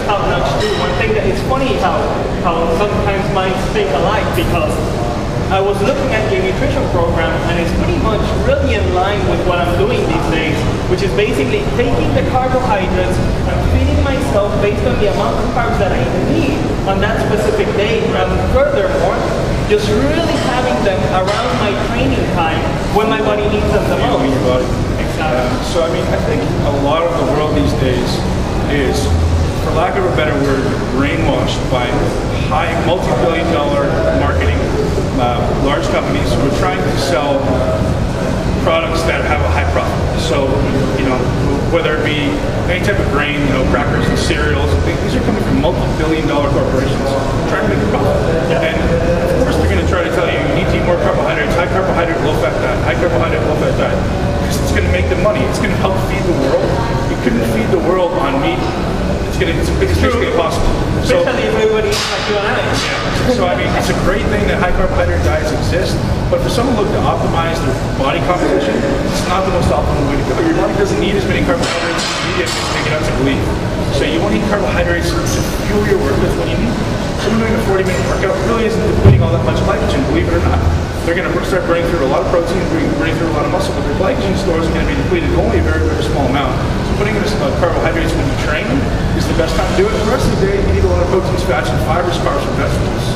just top-notch too. One thing that it's funny how sometimes minds think alike, because I was looking at your nutrition program and it's pretty much really in line with what I'm doing these days, which is basically taking the carbohydrates and feeding myself based on the amount of carbs that I need on that specific day, and furthermore, just really having them around my training time when my body needs them the most. Your body. Exactly. So I mean, I think a lot of the world these days is, for lack of a better word, brainwashed by high multi-billion-dollar marketing, large companies who are trying to sell products that have a high profit. So, you know, whether it be any type of grain, you know, crackers and cereals, these are coming from multi-billion-dollar corporations trying to make a profit. Yeah. And of course, they're going to try to tell you you need to eat more carbohydrates, high carbohydrate, low-fat diet, high carbohydrate, low-fat diet, because it's going to make them money. It's going to help feed the world. You couldn't feed the world on meat. It's basically impossible. Especially if everybody eats like you and I. Yeah. So I mean, it's a great thing that high carbohydrate diets exist, but for someone looking to optimize their body composition, it's not the most optimal way to go. Your body doesn't need as many carbohydrates as you need to make it out to believe. So you want to eat carbohydrates to fuel your work. That's what you need. Someone doing a 40-minute workout really isn't depleting all that much glycogen, believe it or not. They're going to start burning through a lot of protein, burning through a lot of muscle, but their glycogen stores are going to be depleted only a very, very small amount. So putting in carbohydrates when you train is the best time to do it. The rest of the day, you need a lot of proteins, fats, and fibers, carbs from vegetables.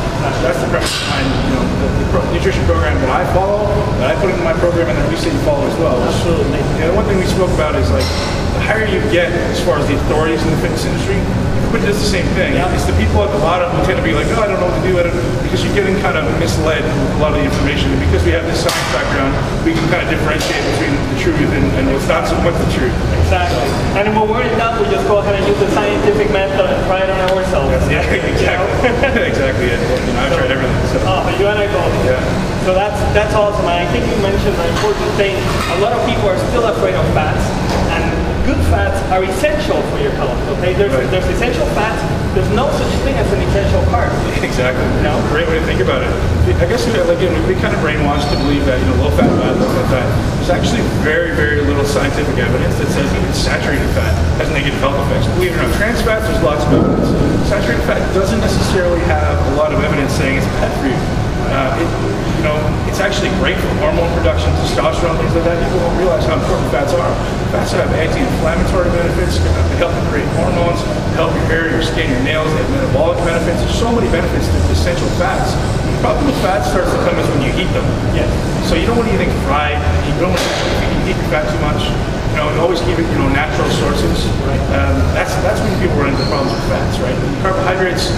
That's the premise behind, you know, the nutrition program that I follow, that I put into my program, and that we say you follow as well. Absolutely. Yeah, the one thing we spoke about is, like, the higher you get as far as the authorities in the fitness industry, everybody does the same thing. Yeah. It's the people at the bottom who tend to be like, oh, I don't know what to do, because you're getting kind of misled with a lot of the information. And because we have this science background, we can kind of differentiate between the truth and what's not so much the truth. Exactly. And when we're in doubt, we just go ahead and use the scientific method and try it on ourselves. Yeah, exactly. Exactly it. You know, I've tried everything. So. Oh, you and I both. Yeah. So that's awesome. And I think you mentioned an important thing. A lot of people are still afraid of fats, and good fats are essential for your health. Okay, there's essential fats. There's no such thing as an essential carb. Exactly. You know? Great way to think about it. I guess again, we kind of brainwashed to believe that, you know, low fat diet, low fat diet. There's actually very, very little scientific evidence that says even saturated fat has negative health effects. Believe it or not, trans fats, there's lots of evidence. Saturated fat doesn't necessarily have a lot of evidence saying it's bad for you. You know, it's actually great for hormone production, testosterone, things like that. People don't realize how important fats are. Fats have anti-inflammatory benefits, they help to create hormones, they help your hair, your skin, your nails, they have metabolic benefits. There's so many benefits to essential fats. The problem with fats starts to come is when you heat them. Yeah. So you don't want anything fried. You don't want to heat your fat too much. You know, always keep it, you know, natural sources. Right. That's when people run into problems with fats, right? Carbohydrates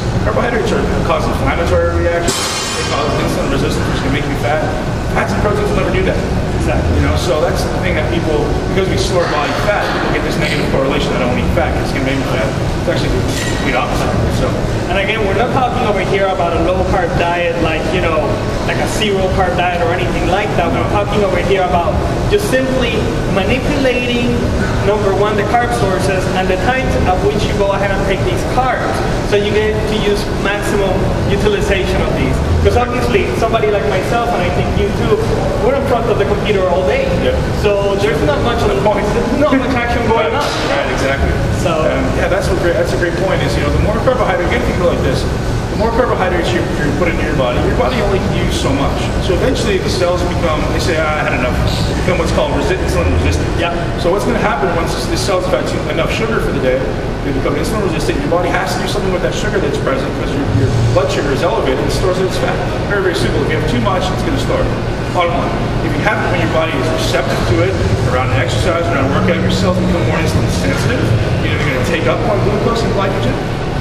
cause inflammatory reactions. They cause insulin resistance, which can make you fat. Fats and proteins will never do that. Exactly. You know, so that's the thing that people, because we store body fat, people get this negative correlation that I don't eat fat because it's going to make me fat. It's actually the complete opposite. So, and again, we're not talking over here about a low carb diet, like, you know, like a zero carb diet or anything like that. No. We're talking over here about just simply manipulating, number one, the carb sources and the times at which you go ahead and take these carbs, so you get to use maximum utilization of these. Because obviously, somebody like myself, and I think you too, we're in front of the computer all day. Yep. So there's not much on the point. There's not much action going on. Right, exactly. So yeah, that's a great point. Is, you know, the more carbohydrate, again, think about it like this. The more carbohydrates you put into your body only can use so much. So eventually the cells become, they say, I had enough. They become what's called insulin resistant. Yeah. So what's going to happen once the cells have had enough sugar for the day, they become insulin resistant. Your body has to do something with that sugar that's present because your blood sugar is elevated and stores it as fat. Very, very simple. If you have too much, it's going to store it. Bottom line. If you have it when your body is receptive to it, around an exercise, around a workout, your cells become more insulin sensitive. You're going to take up more glucose and glycogen.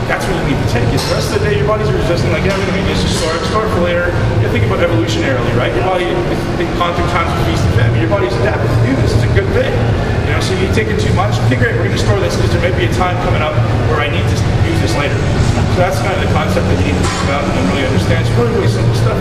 That's what you need to take. The rest of the day, your body's resisting, like, yeah, I'm going to use to store it for later. You think about evolutionarily, right? Your body, they've gone through times of feast and famine. Your body's adapted to do this. It's a good thing. You know, so you take it too much, okay, great, we're going to store this because there may be a time coming up where I need to use this later. So that's kind of the concept that you need to think about and really understand. It's really, really simple stuff.